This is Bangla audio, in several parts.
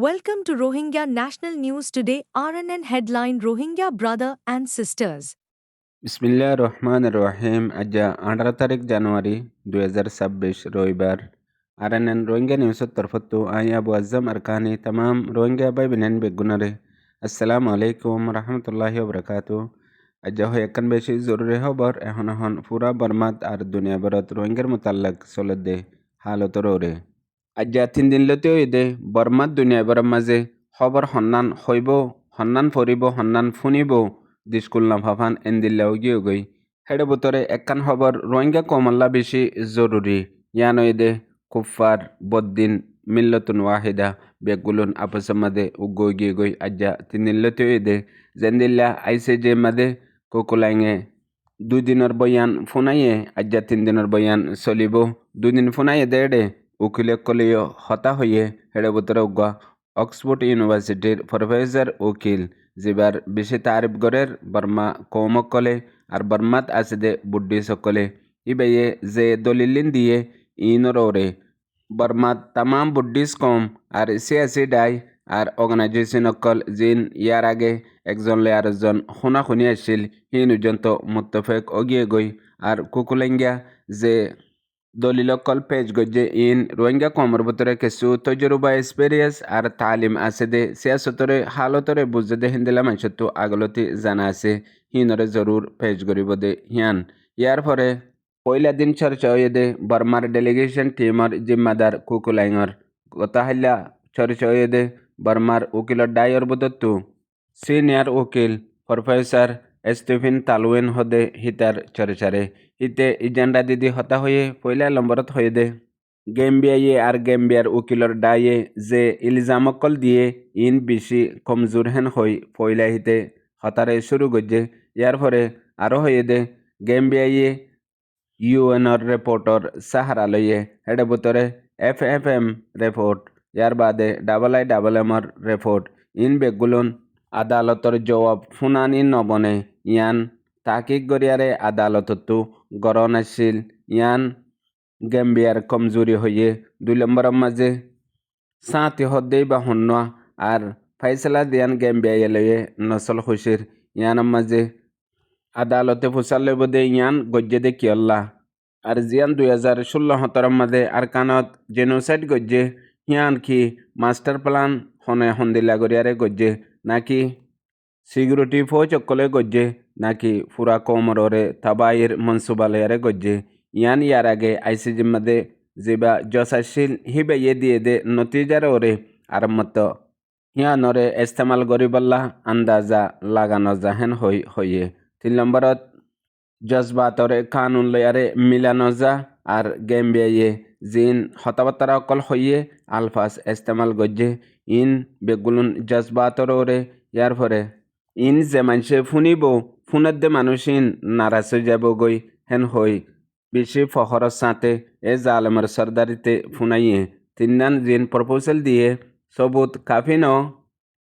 Welcome to Rohingya National News Today. RNN headline: Rohingya brother and sisters. বিসমিল্লাহির রহমানির রহিম। আজ 18 তারিখ জানুয়ারি 2026 রবিবার। আরএনএন রোহিঙ্গা নিউজের তরফতো আই আবু আজম আর কাহানি तमाम রোহিঙ্গা ভাই বিনেন বেগুনারে আসসালামু আলাইকুম রহমতুল্লাহি ওবরাকাতু। আজ হয় একখান বেশি জরুরি খবর এখন পুরা বর্মাত আর দুনিয়া ভরত রোহিঙ্গার মোতাল্লাক চলে হালতর ওরে। আজ 3 দিন লতেও ইদে বর্মাত দুনিয়া ভরের মাঝে খবর সন্ধান হইব, সন্ধান ফরিব, সন্ধান ফুনিব দিস্কুল না ভাফান এন্দিল্লাও গিয়ে গই হেডে বুতরে একখান খবর রোহিঙ্গা কমল্লা বেশি জরুরি ইয়ানো ইদে কুফার বদ্দিন মিল্লতুন ওয়াহিদা বেগুলুন আপসের মাদে উগই গিয়ে গই আজ 3 দিন লতেও ইদে জেন্দিল্লা আইসে যে মাদে কুকুলাইঙে 2 দিনের বয়ান ফুনাইয়ে আজ 3 দিনের বয়ান চলিব। 2 দিন ফুনাইয়ে দেড়ে উকিলে কলিও হতা হইয়ে হেডে বুতরে উগা অক্সফোর্ড ইউনিভার্সিটির প্রফেসর উকিল জিবার বেশি তারিফ গড়ের বর্মা কৌমকলে আর বর্মাত আছে দে বুড্ডি সকলে ইবাইয়ে যে দলিলিন দিয়ে ইনরে বর্মাত তামাম বুড্ডিস কম আর সিয়াসি ডাই আর অর্গানাইজেশন অকল জিন ইয়ার আগে একজনলে আরেকজন খুনাখুনি আসছিল হিনুজন্ত মুত্তফেক অগিয়ে গই আর কুকুলেঙ্গা যে দলিলকল পেজ গজ্জে ইন রোহিঙ্গা কমর ভিতরে কিছু তজরুবা এক্সপেরিয়েন্স আর তালিম আছে দে সিয়াসতরে হালতরে বুঝে দে হিন্দিলা মানুষত্ব আগলতি জানা আছে হিনরে জরুর পেজ গরিব দে হিয়ান ইয়ার পরে পয়লা দিন চর্চা হয়ে দে বর্মার ডেলিগেশন টিমর জিম্মাদার কুকুলাইঙর গতা হাইলা চর্চা হয়ে দে বর্মার উকিলর ডায়র বুদত্তু সিনিয়র উকিল প্রফেসর স্টিফেন তালুয়েন হদে হিতার চর্চারে হিতে ইজান্ডা দিদি হতা হয়ে পয়লা নম্বরত হয়ে দে গেম্বিয়ায়ে আর গেম্বিয়ার উকিলর ডায়ে যে ইলজামকল দিয়ে ইন বেশি কমজোর হেন হই পয়লা হিতে হতারে শুরু গজ্জে ইয়ার পরে আরও হয়ে দে গেম্বিয়ায়ে ইউএনর রিপোর্টর সাহারা লইয়ে হেডে বুতরে FFM রিপোর্ট ইয়ার বাদে IIMR রিপোর্ট ইন বেগুলুন আদালতর জবাব শুনানি নবনে ইয়ান তাকিক গরিয়ারে আদালততো গরণ আছিল ইয়ান গেম্বিয়ার কমজোরি হইয়ে 2 নম্বরের মাঝে সাঁতি হদ্দেই বা হন্যা আর ফাইসলা দিয়ান গেম্বিয়া লইয়ে নসল খুশির ইয়ানের মাঝে আদালতে ফুসাল লইব দে ইয়ান গজ্জে দে কিয়ল্লা আর জিয়ান 2016-17 মাঝে আর কানত জেনোসাইড গজ্জে হিয়ান কি মাস্টার প্ল্যান হনে হন্দিলা গরিয়ারে গজ্জে নাকি সিকিউরিটি ফৌজ অকলে গজ্জে নাকি ফুরা কোমরে তাবাইয়ের মনসুবালয়ারে গজ্জে ইয়ান ইয়ার আগে আইসিজির মাঝে যেবা জসাশীল হিবে ইয়ে দিয়ে দে নতিজার ওরে আর মত হিয়ানরে ইস্তেমাল গরিবল্লা আন্দাজা লাগানো জাহেন হইয়ে 3 নম্বরত জজবাতরে কানুন লয়ারে মিলানো যা আর গেম্বিয়ায়ে জিন হতাবাত্তারা অকল হইয়ে আলফাস ইস্তেমাল গজ্জে ইন বেগুলুন জজবাতর ওরে ইয়ার পরে ইন যে মানুষে ফুনিব ফুনের দে মানুষ ইন নারাজ হয়ে যাব গই হেন হই বেশি ফখরর সাথে এ জালেমের সর্দারিতে ফুনাইয়ে 3 জিন প্রপোজাল দিয়ে সবুত কাফি ন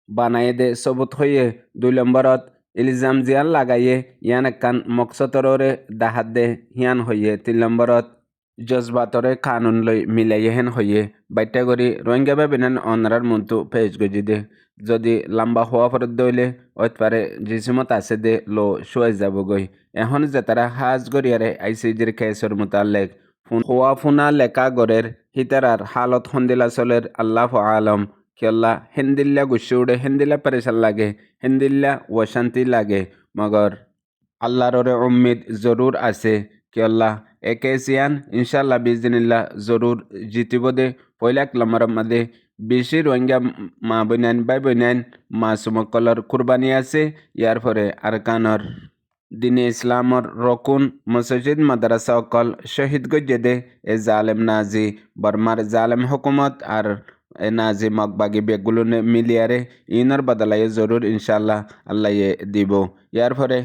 বানাইয়ে দে সবুত হইয়ে 2 নম্বরত ইলজাম জিয়ান লাগাইয়ে ইয়ান একখান মকসতরে দাহাত দে হিয়ান হইয়ে 3 নম্বরত জজবাতরে কানুন লই মিলাইয়ে হেন হইয়ে বাইটা করি রোহিঙ্গা বেবিনান অনরার মন্তু পেজ গজি দে যদি লম্বা হওয়া ফরত দইলে ওত পারে জিসিমত আছে দে লো শুয়াই যাব গই এখন যে তারা হাজ গরিয়ারে আইসিজির কেসর মোতালেক হওয়া ফুনা লেকা গরের হিতারার হালত হন্দিলা চলের আল্লাহ আলম কিয়ল্লা হিন্দিল্লা গুছি উড়ে হিন্দিল্লা পরেশান লাগে হিন্দিল্লা ওশান্তি লাগে মগর আল্লাহর উম্মিদ জরুর আছে কিয়ল্লা একে সিয়ান ইনশাল্লাহ বিজনিল্লাহ জরুর জিতিব দে পয়লা নম্বর মাদে বেশি রোহিঙ্গা মা বইনান বাই বইনান মাসুমকলর কুরবানি আছে ইয়ার পরে আরকানর দিনে ইসলামর রকুন মসজিদ মাদ্রাসা অকল শহীদ গজ্জে দে এ জালেম নাজি বর্মার জালেম হুকুমত আর এ নাজি মগবাগি বেগুলো মিলিয়ারে ইনর বদলায় জরুর ইনশাল্লাহ আল্লাহ দিব ইয়ার পরে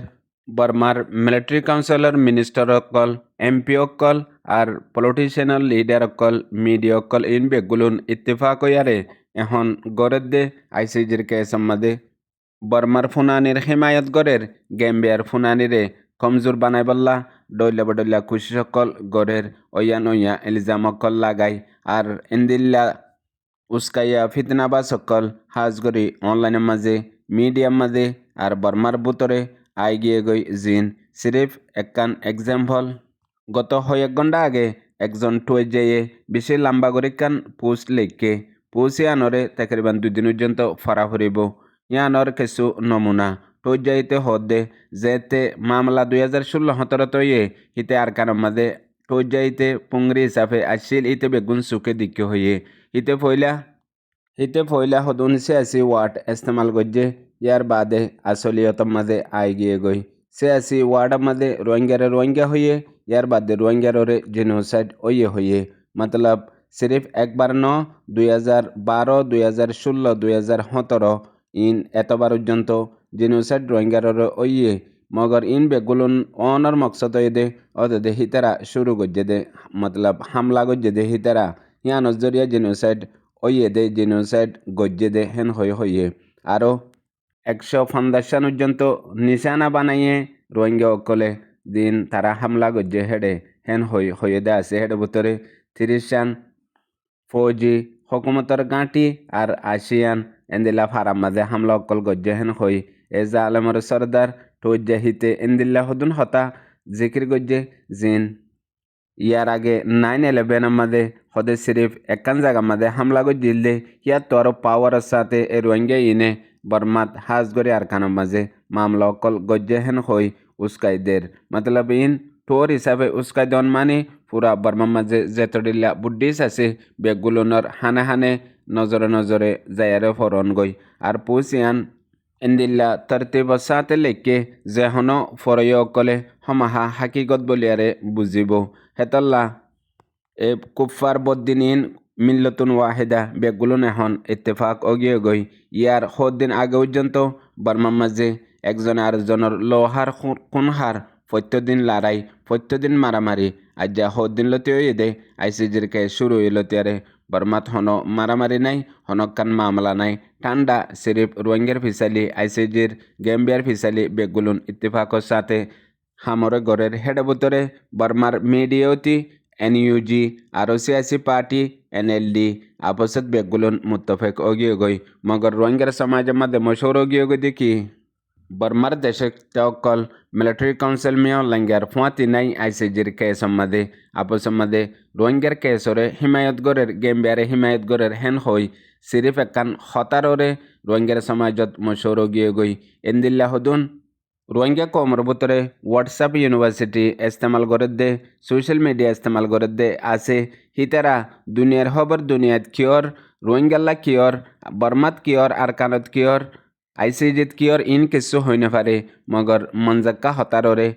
বর্মার মিলিটারি কাউন্সিলর মিনিস্টার অকল MP অকল আর পলিটিশিয়ানাল লিডার অকল মিডিয়া অকল ইন বেগুলুন ইত্তেফাক ইয়ারে এখন গড়ের দে আইসিজির কেসম মাদে বর্মার ফুনানির হিমায়ত গড়ের গেম্বিয়ার ফুনানিরে কমজোর বানাই বললা ডইলা বডইলা খুশি সকল গড়ের ওয়ান ইলজাম অকল লাগাই আর ইন্দিল্লা উস্কাইয়া ফিতনা বা সকল হাজগরি অনলাইনের মাঝে মিডিয়ার মাঝে আর বর্মার বুতরে আই গিয়ে গই জিন সিরিফ একখান এক্সাম্পল গত কয়েক ঘন্টা আগে একজন টুয়ে যেয়ে বেশি লম্বা করে কান পোস্ট লিখকে পোস্ট ইয়ানরে তাকরিবান 2 দিন পর্যন্ত ফরা ফুরিব ইয়ানর কিছু নমুনা টুয়ে যাইতে হদে যেতে মামলা 2016-17 তৈয়ে হিতে আর কারণ মাঝে টুয়ে যাইতে পুংরি হিসাবে আসছিল ইতে বেগুন সুখে দিকে হইয়ে হিতে ফইলা হদুন সিয়াসি ওয়ার্ড ইস্তেমাল গজ্জে ইয়ার বাদে আসলিয়তম মাঝে আই গিয়ে গই সিয়াসি ওয়ার্ডের মাঝে রোহিঙ্গা হইয়ে ইয়ার বাদে রোহিঙ্গারে জেনোসাইড ওয়ে হইয়ে মতলব সিরিফ একবার 2012 2016 2017 ইন এতবার পর্যন্ত জেনোসাইড রোহিঙ্গারে ওয়ে মগর ইন বেগুলুন অনর মকসদ দে অদে হিতারা শুরু গজ্জে দে মতলব হামলা গজ্জে দে হিতারা ইয়ানস জরিয়া জেনোসাইড ওয়ে দে জেনোসাইড গজ্জে দে হেন হয়ে আরও 150 পর্যন্ত নিশানা বানাইয়ে রোহিঙ্গা অকলে দিন তারা হামলা গজ্জে হেডে হেন হয়ে দে আছে হেডে ভিতরে 30 ফৌজি হকুমতর গাঁটি আর আসিয়ান এন্দিল্লা ফারাম মাঝে হামলা অকল গজ্জে হেন হই এজা আলমর সর্দার টুজ্জে হিতে এন্দিল্লা হদুন হতা জিকির গজ্জে জিন ইয়ার আগে 9/11 মাঝে হদে সিরিফ একখান জায়গার মাঝে হামলা গজ্জিলে ইয়ার তোর পাওয়ারের সাথে এ রোহিঙ্গা ইনে বর্মাত হাজগরি আর কানের মাঝে মামলা অকল গজ্জে হেন হই উস্কাইদের মতলব ইন টোর হিসাবে উস্কাই দন মানে পুরা বর্মার মাঝে যেতডিল্লা বুদ্ধিস আছে বেগুলোনর হানে হানে নজরে নজরে যায়ারে ফরন গই আর পুসিয়ান এন্দিল্লা তরতিব সাথে লেখকে যে হন ফরয় অকলে হমাহা হাকিগত বলিয়ারে বুঝিব হেতল্লা এ কুফার বদ্দিনিন মিল্লতুন ওয়াহেদা বেগুলুন এখন ইত্তেফাক অগিয়ে গই ইয়ার দিন আগে পর্যন্ত বর্মার মাঝে একজনে আরেকজনের লোহার খুনহার প্রত্যেকদিন লড়াই প্রত্যেকদিন মারামারি আজ যা দিন লতি হয়ে দে আইসিজির কে শুরু হইল তিয়ারে বর্মাত হন মারামারি নাই হনকান মামলা নাই ঠান্ডা সিরিফ রোহিঙ্গার ফিসালি আইসিজির গেম্বিয়ার ফিসালি বেগুলুন ইত্তেফাকর সাথে হামরে গড়ের হেডে ভিতরে বর্মার মিডিয়াতি এনইউজি আরও সিয়াসি পার্টি এনএলডি আপসত বেগুলুন মুত্তফেক অগিয়ে গই মগর রোহিঙ্গার সমাজের মধ্যে মশহুর অগিয়ে গই দেখি বর্মার দেশে তকল মিলিটারি কাউন্সিল মেয় লঙ্গার ফুয়াতি নাই আইসিজির কেস সম্মাদে আপস সম্মাদে রোহিঙ্গার কেসরে হিমায়ত গড়ের গেম্বিয়ারে হিমায়ত গড়ের হেন হই সিরিফ একান হতাররে রোহিঙ্গার সমাজত মশহুর অগিয়ে গই এন্দিল্লা হদুন রোহিঙ্গা কমর ভিতরে হোয়াটসঅ্যাপ ইউনিভার্সিটি ইস্তেমাল করে দে সোশ্যাল মিডিয়া ইস্তেমাল করে দে আছে হিতারা দুনিয়ার খবর দুনিয়াত কিয়র রোহিঙ্গাল্লা কিয়র বর্মাত কিয়র আর কানত কিয়র আইসিজিত কিয়র ইন কিছু হই না পারে মগর মঞ্জাক্কা হতাররে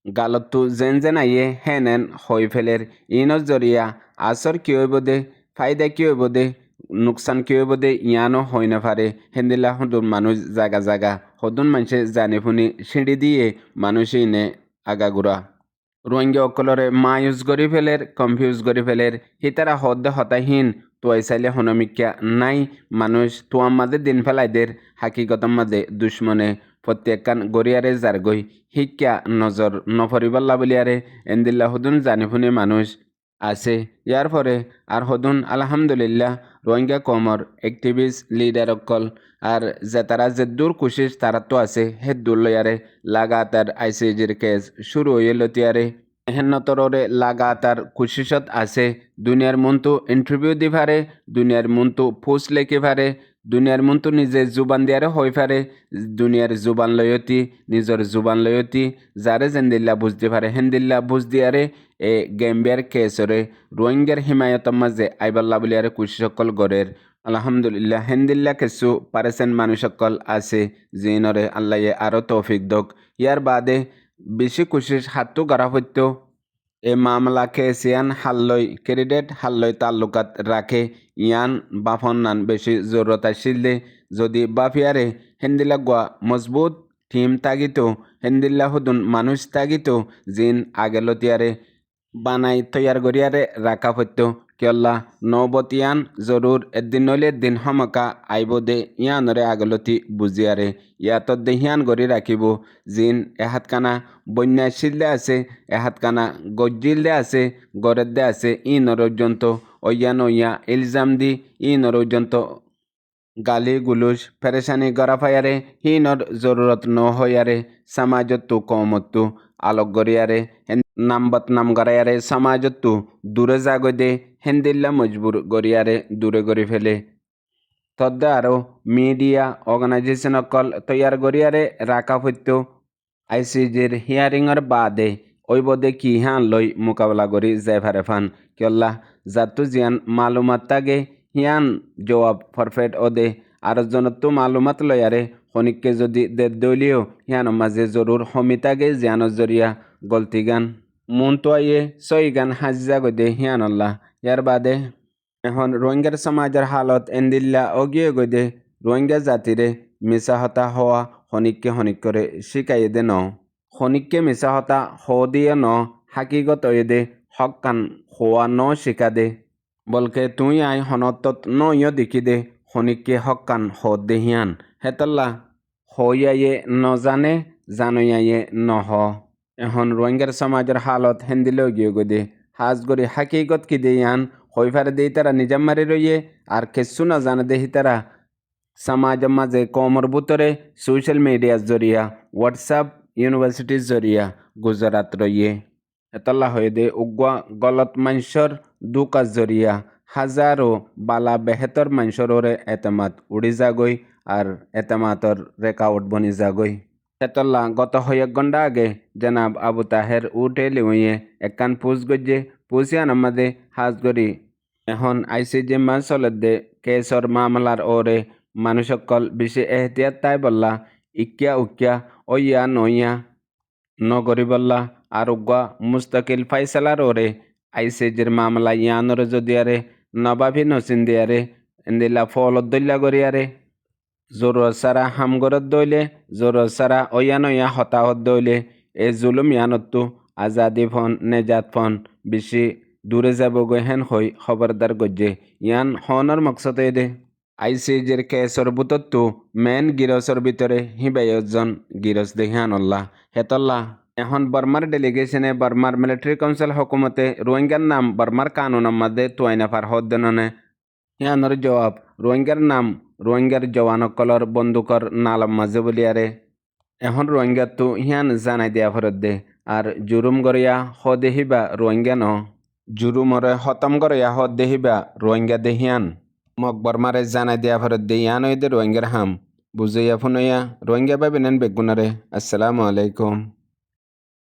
গালতু যেন আইয়ে হেনেন হই ফেলের ইনর জরিয়া আসর কি হইব দে ফায়দা কি হইব দে নুকসান কি হইব দে ইয়ানো হই না পারে হেন্দিল্লা হদুন মানুষ জাগা জাগা হদুন মানুষে জানি ফুনি সিঁড়ি দিয়ে মানুষ ইনে আগাগুড়া রোহিঙ্গা অকলরে মায়ুস গরি ফেলের কনফিউজ গরি ফেলের হিতারা হদ্দে হতাহীন তোয়াই চাইলে হনমিকা নাই মানুষ তোয়ার মাঝে দিন ফেলাইদের হাকিগতর মাঝে দুশ্মনে প্রত্যেকখান গরিয়ারে জারগই শিক্ষা নজর নফরিবাল্লা বলিয়ারে এন্দিল্লা হদুন জানিফুনি মানুষ আছে ইয়ার পরে আর হদুন আলহামদুলিল্লাহ রোহিঙ্গা কমর অ্যাক্টিভিস্ট লিডার অকল আর যে তারা যে দূর কুশিস তারা তো আছে হে দূর লয়ারে লাগাতার আইসিজির কেস শুরু হয়ে লতিয়ারে হেন্নতরে লাগাতার কুশিসত আছে দুনিয়ার মন্তু ইন্টারভিউ দি পারে দুনিয়ার মন্তু পোস্ট লেখি পারে দুনিয়ার মন্তু নিজে জুবান দিয়ারে হয়ে পারে দুনিয়ার জুবান লয়তি নিজের জুবান লয়তি যারে জেন্দিল্লা বুঝতে পারে হেন্দিল্লা বুঝ দিয়ারে এ গেম্বিয়ার কেসরে রোহিঙ্গার হিমায়তর মাঝে আইবাল্লা বলিয়ারে কুশিসকল গড়ের আলহামদুলিল্লাহ হেন্দিল্লা কিছু পারেছেন মানুষ সকল আছে জিনরে আল্লাহ আরও তৌফিক দক ইয়ার বাদে বেশি কুশিস হাতু গারা হইত এ মামলা কেসিয়ান হাল্লই ক্যান্ডিডেট হাল্লই তাল্লুকাত রাখে ইয়ান বাফন নান বেশি জরুরত আসিলে যদি বাফিয়ারে হেন্দিল্লা গোয়া মজবুত টিম তাগিত হেন্দিল্লা হুদুন মানুষ তাগিত জিন আগেলতিয়ারে বানাই তৈয়ার গড়িয়ারে রাখা হইত কিয়ল্লা নবতিয়ান জরুর এদিন নইলে এদিন হমকা আইব দে ইয়ানরে আগলতি বুজিয়ারে ইয়াতত দে হিয়ান গড়ি রাখিব জিন এহাত কানা বন্যা শিলদে আছে এহাত কানা গজ্জিলদে আছে গড়ের আছে ই নরজন্ত অইয়া ইলজাম দি ই নরজন্ত গালি গুলুস ফেরেশানি গরাফায়ারে হিনর জরুরত ন হইয়ারে সমাজত্তু কমত্তু আলোক গরিয়ারে নামবত নাম গরায়ারে সমাজত্তু দূরে জাগৈ দে হেন্দিল্লা মজবুর গরিয়ারে দূরে গড়ি ফেলে তদ্দে আরও মিডিয়া অর্গানাইজেশন অকল তৈয়ার গরিয়ারে রাখা হইত আইসিজির হিয়ারিংয়ের বাদে ওইবদে কি হান লই মোকাবেলা করি জেফারে ফান কিয়ল্লা জাতু জিয়ান মালুমাত তাগে হিয়ান জবাব ফরফেট ওদে আর জনতো মালুমাত লয়ারে খনিককে যদি দে দলীয় হিয়ান মাঝে জরুর হমিতাগে জিয়ানোর জরিয়া গলতি গান মন তো আইয়ে সই গান হাজিজা গদে হিয়ানল্লাহ ইয়ার বাদে এখন রোহিঙ্গার সমাজের হালত এন্দিল্লা অগিয়ে গদে রোহিঙ্গা জাতিরে মিশা হতা হওয়া হনিক করে শিকাইয়ে দে ন খনিককে মিশা হতা হ দিয়ে ন হাকিগত দে হক কান হওয়া ন শিকা দে বলকে তুই আই হনত ন ইয় দেখি দে খনিককে হক কান হদ দে হিয়ান হেতল্লা হইয়াইয়ে ন জানে জানইয়াইয়ে ন হ এখন রোহিঙ্গার সমাজের হালত হেন্দিলেও গিয়ে গদে হাজ গরি হাকিগত কি দে ইয়ান হই ফারে দেই তারা নিজাম মারি রইয়ে আর কেসু না জানে দেহি তারা সমাজ মাঝে কমর বুতরে সোশ্যাল মিডিয়ার জরিয়া হোয়াটসঅ্যাপ ইউনিভার্সিটির জরিয়া গুজরাত রইয়ে এতলা হয়ে দে উগ্বা গলত মানুষের দুকাজ জরিয়া হাজারো বালা বেহেতর মানুষের ওরে এতেমাত উড়ি যাগই আর এতেমাতর রেকাউট বনি যাগই এতলা গত হয়েক ঘন্টা আগে জনাব আবু তাহের উঠে লিউয়ে একান পুষ গজ্জে পুষিয়ান আমাদে হাজ গরি এখন আইসিজি মান চলে দে কেসর মামলার ওরে মানুষ সকল বেশি এহতিয়াত তাই বললা ইকিয়া উকিয়া ওইয়া নইয়া নগরি বললা আর উগ্গা মুস্তাকিল ফাইসালার ওরে আইসিজির মামলা ইয়ানরে যদি আরে নবাবি নসিন দিয়ারে এন্দিলা ফলত দইলা গরিয়ারে জোরত সারা হামগরত দইলে জোরত সারা ওইয়া নইয়া হতাহত দইলে এ জুলুম ইয়ানত্তু আজাদি ফন নেজাত ফন বেশি দূরে যাব গৈ হেন হই খবরদার গজ্জে ইয়ান হনর মকসদে দে আইসিজির কেসর বুতত্তু মেন গিরসর ভিতরে হিবাইজন গিরস দেহিয়ানল্লাহ হেতল্লাহ এখন বর্মার ডেলিগেশনে বর্মার মিলিটারি কাউন্সিল হকুমতে রোহিঙ্গার নাম বর্মার কানুন মধ্যে তুয়াইনা ফার হদ্দননে হিয়ানোর জবাব রোহিঙ্গার নাম রোহিঙ্গার জওয়ানকলর বন্দুকর নালম মাঝে বলিয়ারে এখন রোহিঙ্গা তো হিয়ান জানাই দিয়া ফরত দে আর জুরুম গরিয়া হ দেহিবা রোহিঙ্গা ন জুরুমরে হতম গরিয়া হ দেহিবা রোহিঙ্গা দেহিয়ান মক বর্মারে জানাই দিয়া ফরত দে ইয়ান দে রোহিঙ্গার হাম বুঝাইয়া ফুনইয়া রোহিঙ্গা পাবিনেন বেগুনারে আসসালামু আলাইকুম।